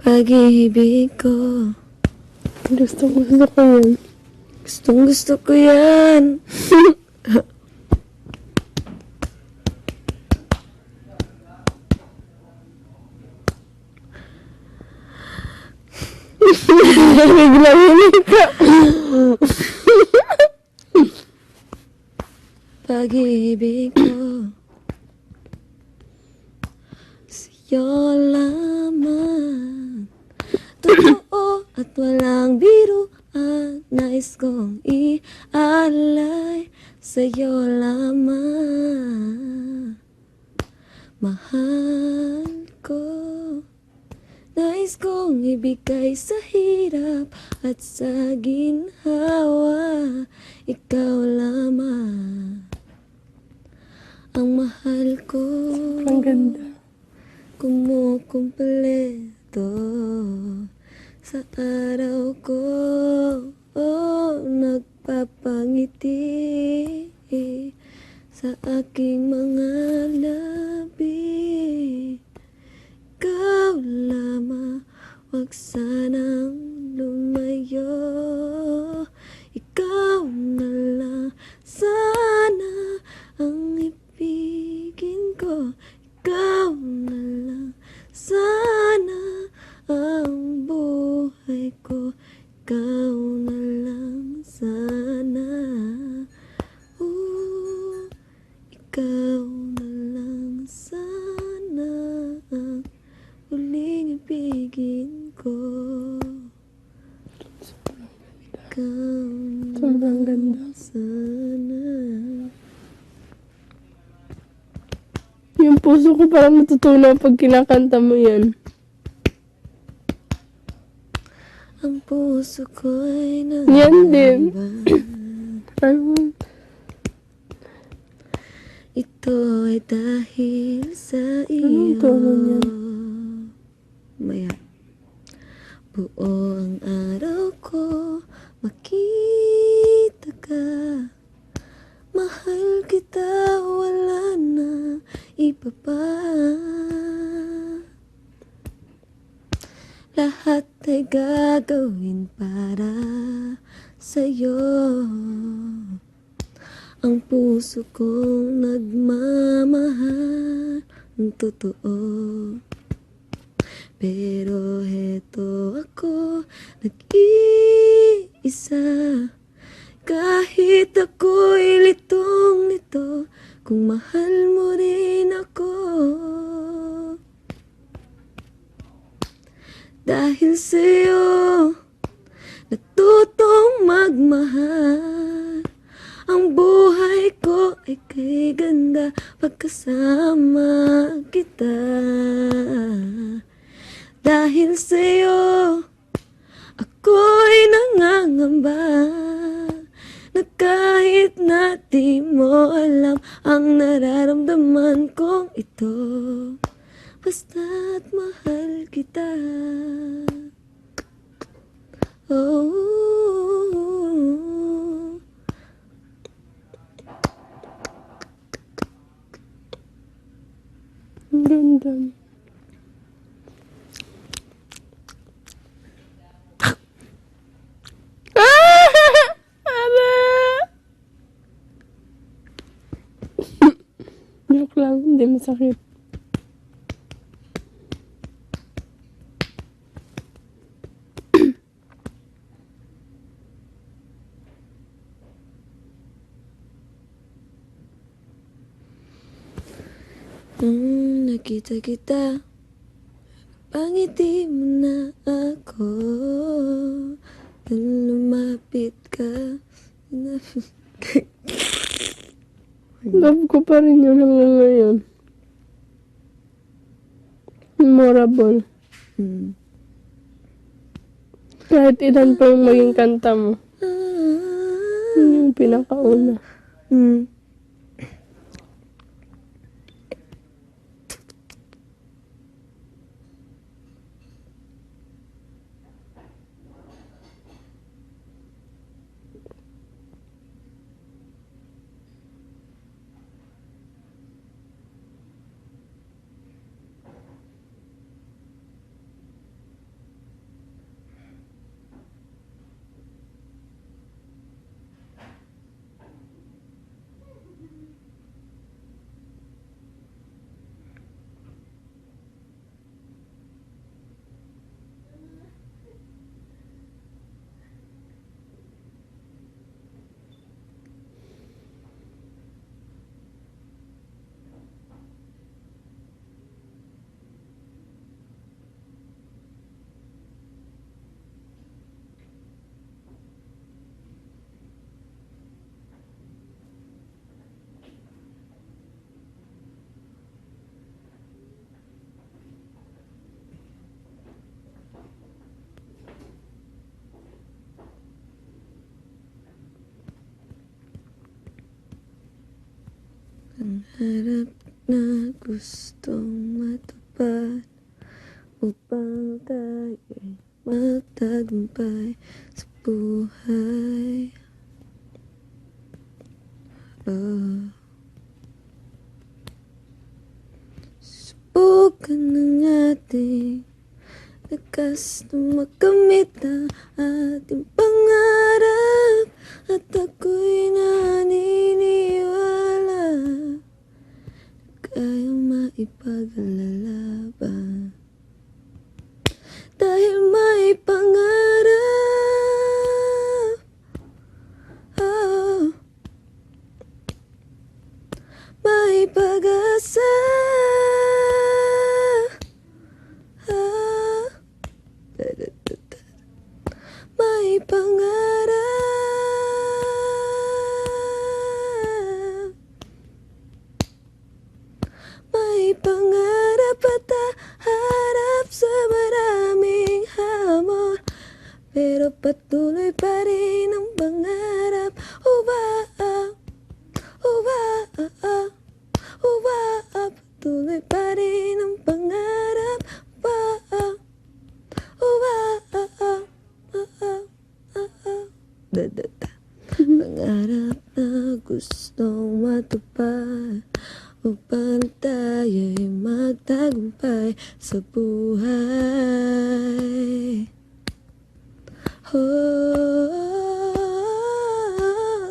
Pag-ibig ko, Gusto ko yan. gustong gusto ko yan. Bigla yun ka. Pag-ibig ko, sa'yo lamang. Totoo at walang biruan, nais kong ialay sa'yo lamang. Mahal ko, nais kong ibigay sa hirap at sa ginhawa, ikaw lamang ang mahal ko. Ang ganda. Kumukumpleto sa araw ko, nagpapangiti sa aking mga labi. Ikaw lamang, wag sanang lumayo. Ikaw na lang sana ang ibigin ko. Ikaw na lang sana ang buhay ko. Ikaw na lang sana. Ikaw na lang sana ang huling ibigin ko. Ikaw na Sobrang ganda. lang sana. Yung puso ko parang natutunaw pag kinakanta mo yan. Ang puso ko'y Yan din. nangangamba. Ito ay dahil sa iyo. Anong tono niyan? Maya. Buo ang araw ko, makita ka. Mahal kita, wala na iba pa. Lahat ay gagawin para sa'yo. Ang puso kong nagmamahal ng totoo. Pero heto ako, nag-iisa. Kahit ako'y litong-lito, kung mahal mo rin ako. Dahil sa'yo, natutong magmahal. Ang buhay ko ay kay ganda pagkasama kita. Dahil sa'yo, ako'y nangangamba na kahit na di mo alam ang nararamdaman kong ito. Basta't mahal kita. Oh, Ang ganda. Joke lang, hindi masakit. nung nakita kita, pangiti mo na ako. Nung lumapit ka, Love ko pa rin yun hanggang ngayon. Memorable. Kahit ilan pa yung maging kanta mo. Yun yung pinakauna. Harap na gustong matupad upang tayo'y magtagumpay sa buhay. Subukan ng ating lakas na makamit ang ating pangarap. At ako'y naniniwala kaya maipaglalaban. Dahil may pangarap, oh, may pag-asa, ah, may pangarap, may pangarap at harap sa maraming hamon, pero patuloy pa rin ang pangarap. Patuloy pa rin ang pangarap. Pangarap na gustong matupad upang tayo'y magtagumpay sa buhay.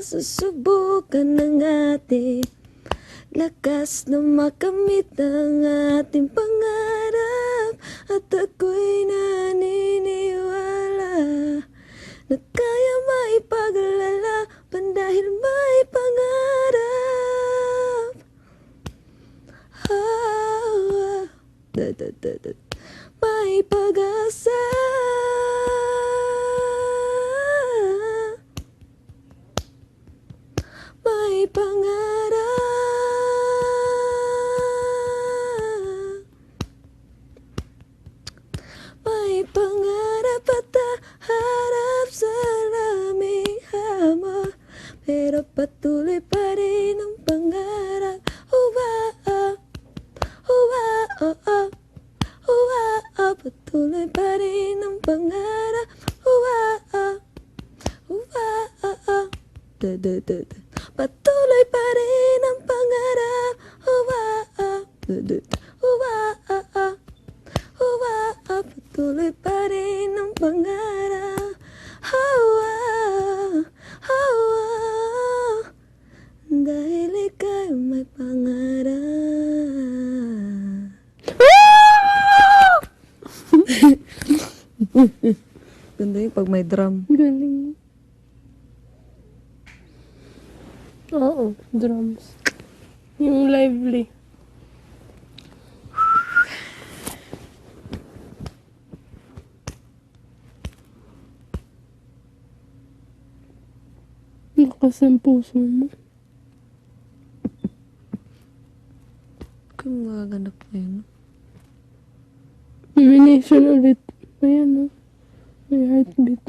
Susubukan ng ating lakas na makamit ang ating pangarap. At ako'y naniniwala na kaya maipaglalaban dahil may pangarap. May pag-asa, may pangarap, may pangarap at harap sa maraming hamon, pero patuloy pa rin ang pangarap. Patuloy pa rin ang pangarap. Patuloy pa rin ang pangarap. Patuloy pa rin ang pangarap. Dahil ika'y may pangarap. Ganda yung pag may drum. Galing. Oo, drums. Yung lively. Lakas ang puso mo. Kung magaganap na yun. Nomination ulit. Ayan, oh. May heartbeat.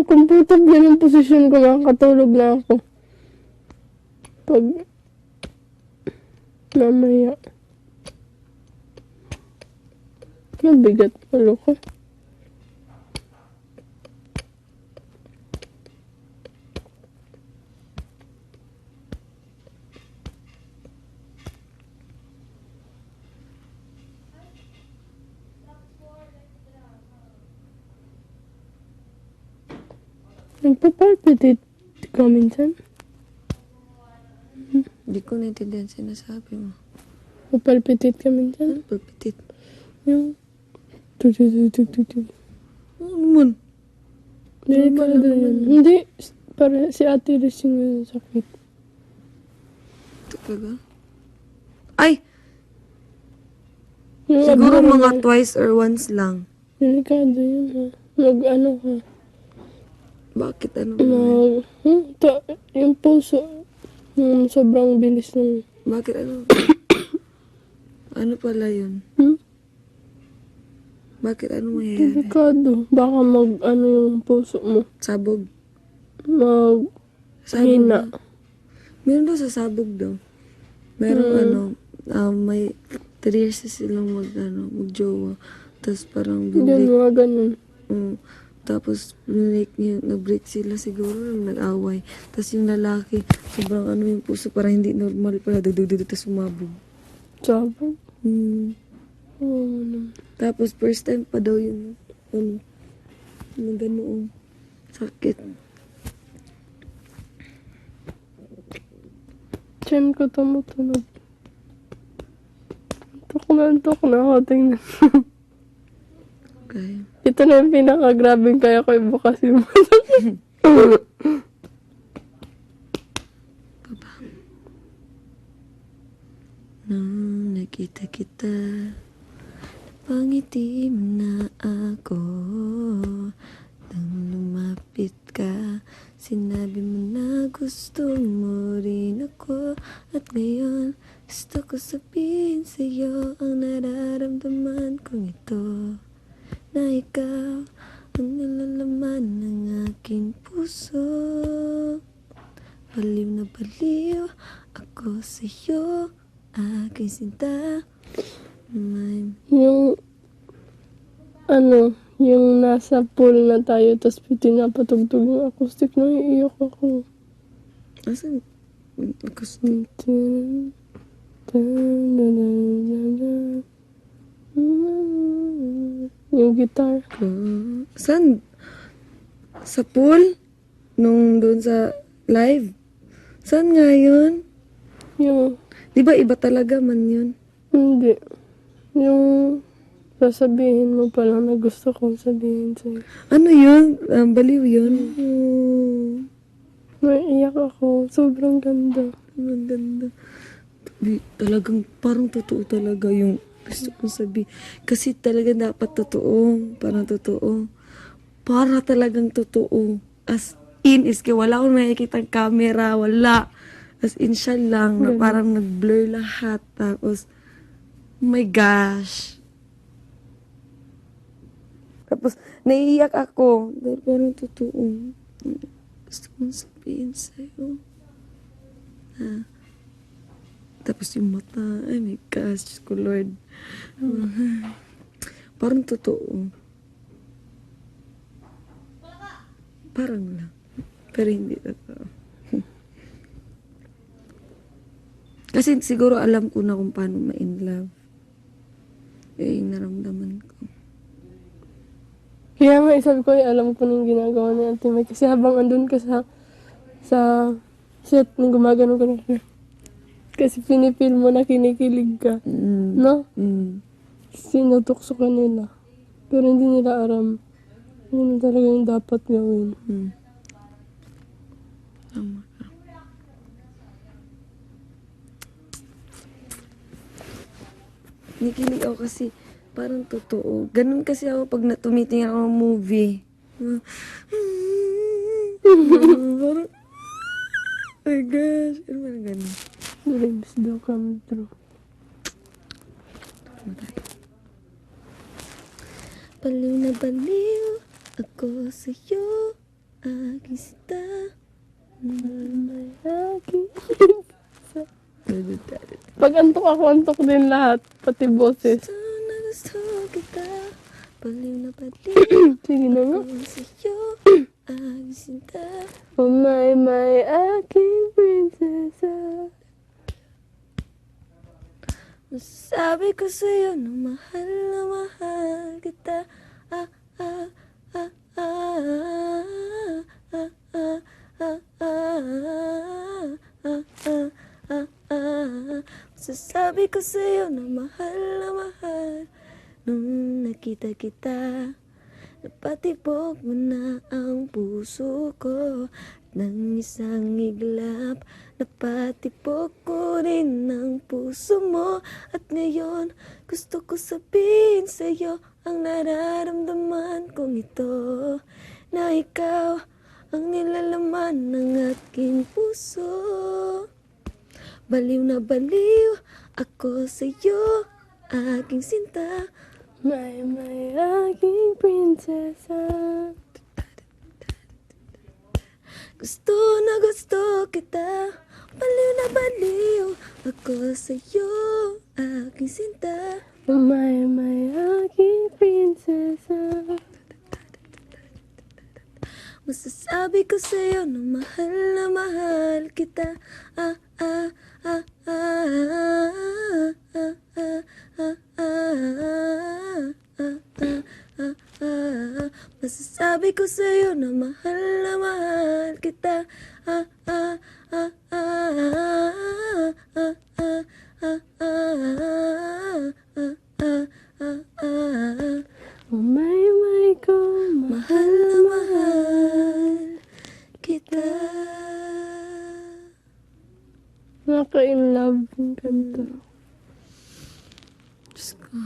Comfortable yung posisyon ko, makakatulog na ako. Pag mamaya. Mabigat palo ko. Nagpapalpitate ka minsan? Hindi ko naintindihan sinasabi mo. Nagpapalpitate ka minsan? Palpitit. Yung... Oo naman. Delikado yun. Hindi. Para si Ate Liz yung sakit. Talaga? Ay! Yung Siguro mga abnormal. twice or once lang. Delikado yun ha. Mag-ano ka. Bakit ano naman? Yung puso. Sobrang bilis ng... Bakit ano? Ano pala yun? Bakit ano mangyayari? Delikado. Baka mag-ano yung puso mo. Sabog. Mag... Sabog Hina. na. Meron daw sa sabog daw. Merong may 3 years na silang magjowa. Tapos parang Yun, mga ganun. tapos nag-break sila siguro, nag-away. Tapos yung lalaki, sobrang yung puso, parang hindi normal pala, dudududud, tapos sumabog. Sabog? Oo, Tapos first time pa daw yung, na ganoong sakit. Tiyan ko tumutunog. Antok na ako, tingnan. Okay. Ito na yung pinaka-grabing kaya ko ibukas yung Nung nakita kita, pangiti mo na ako. Nang lumapit ka, sinabi mo na gusto mo rin ako. At ngayon, gusto ko sabihin sa'yo ang nararamdaman kong ito. Na ikaw ang nilalaman ng aking puso. Baliw na baliw ako sa'yo, aking sinta. Yung nasa pool na tayo, tapos pinapatugtog yung acoustic, naiiyak ako. Asan? Acoustic? Yung guitar. Saan? Sa pool? Nung doon sa live? Saan nga yun? Yung, Di ba iba talaga man yun? hindi. Yung sasabihin mo pa lang na gusto kong sabihin sa'yo. Ano yun? Baliw yun? Naiiyak ako. Sobrang ganda. Ang ganda. Talagang parang totoo talaga yung gusto kong sabihin. Kasi talaga dapat totoo. Parang totoo. Para talagang totoo. As in is wala akong nakikita camera. Wala. As in siya lang. Na parang nag-blur lahat. Tapos, oh my gosh. Tapos, naiiyak ako. Dahil parang totoo. Gusto kong sabihin sa'yo. Tapos yung mata, ay my gosh, Diyos ko Lord. Parang totoo. Parang lang. Pero hindi totoo. Kasi siguro alam ko na kung paano ma-in love. Yung naramdaman ko. Kaya nga, sabi ko, alam ko na yung ginagawa ni Ate May. Kasi habang andun ka sa set, nung gumagano ka na. Kasi pinipil mo na kinikilig ka. No? Sinutukso ka nila. Pero hindi nila aram. Yun talaga yung dapat gawin. Tama ka. Nakikilig ako kasi parang totoo. Ganun kasi ako pag tumitingin ako ng movie. Parang, oh my gosh. Ano ba na ganun? Dreams do come true. Baliw na baliw ako sa'yo, aking sita. May aking pag antok ako, antok din lahat. Pati boses. Gusto na gusto kita. Baliw na baliw Sige na nga. ako sa'yo, aking sita. Oh my aking prinsesa. Sabi ko sa'yo na mahal kita. Ah, ah, ah, ah, ah, ah, ah, ah, ah, ah, ah. Sasabi ko sa'yo na mahal. Nung nakita kita, napatibok mo na ang puso ko. ng isang iglap. Napatipok ko rin ang puso mo. At ngayon gusto ko sabihin sa'yo ang nararamdaman kong ito, na ikaw ang nilalaman ng aking puso. Baliw na baliw ako sa'yo, aking sinta. May aking prinsesa. Gusto na gusto kita. Baliw na baliw ako sa'yo, aking sinta. May aking prinsesa. Masasabi ko sa'yo na mahal kita. Ah, ah, ah, ah, ah, ah, ah, ah, ah, ah. Masasabi ko sa'yo na mahal kita. Ah, ah, ah, ah, ah, ah, ah, ah, ah, ah. May ko, Mahal na mahal kita. Naka-in love yung kanta. Diyos ko.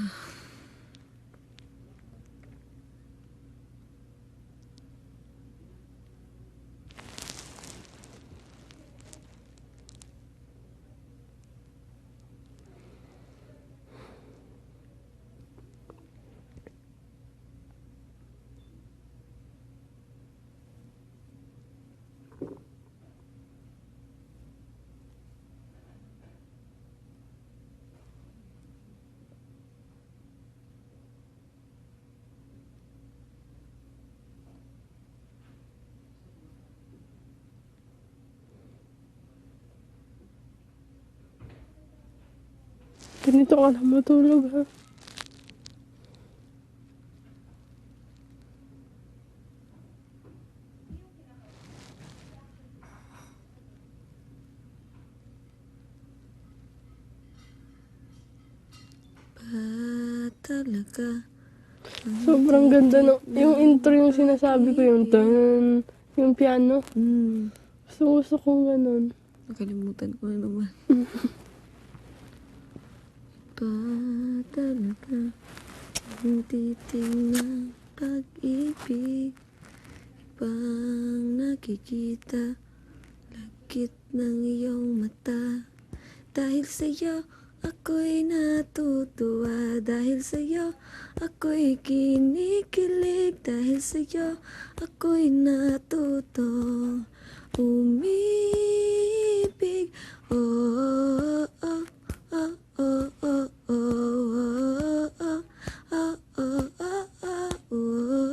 Ganito ka lang matulog, ha? Talaga. Sobrang ganda ng... Yung intro yung sinasabi ko yung tan, yung piano. Gusto kong ganun. Nakalimutan ko na naman. Talaga ang titing ng pag-ibig, ibang nakikita, lagkit ng iyong mata. Dahil sa'yo ako'y natutuwa, dahil sa'yo ako'y kinikilig, dahil sa'yo ako'y natutong umibig. Oh, oh, oh, oh, oh, oh, oh, oh, oh,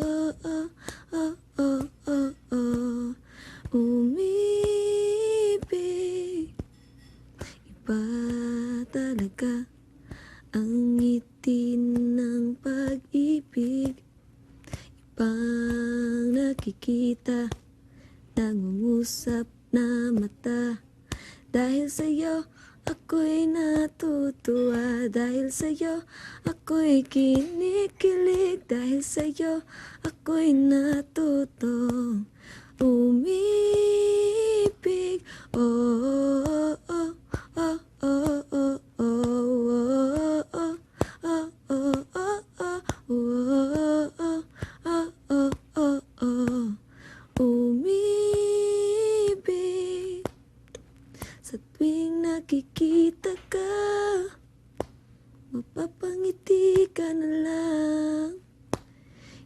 oh, oh, oh, oh, umibig. Iba talaga ang ngiti ng pag-ibig, ibang nakikita, nangungusap na mata. Dahil sa'yo ako'y natutuwa, dahil sa'yo ako'y kinikilig, dahil sa'yo ako'y natutong umibig. Oh, oh, oh, oh, oh, oh, oh, oh, oh, oh, oh, oh, oh, umibig. Sa tuwing nakikita ka, mapapangiti ka na lang.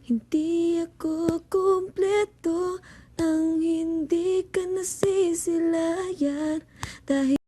Hindi ako kumpleto nang hindi ka nasisilayan, dahil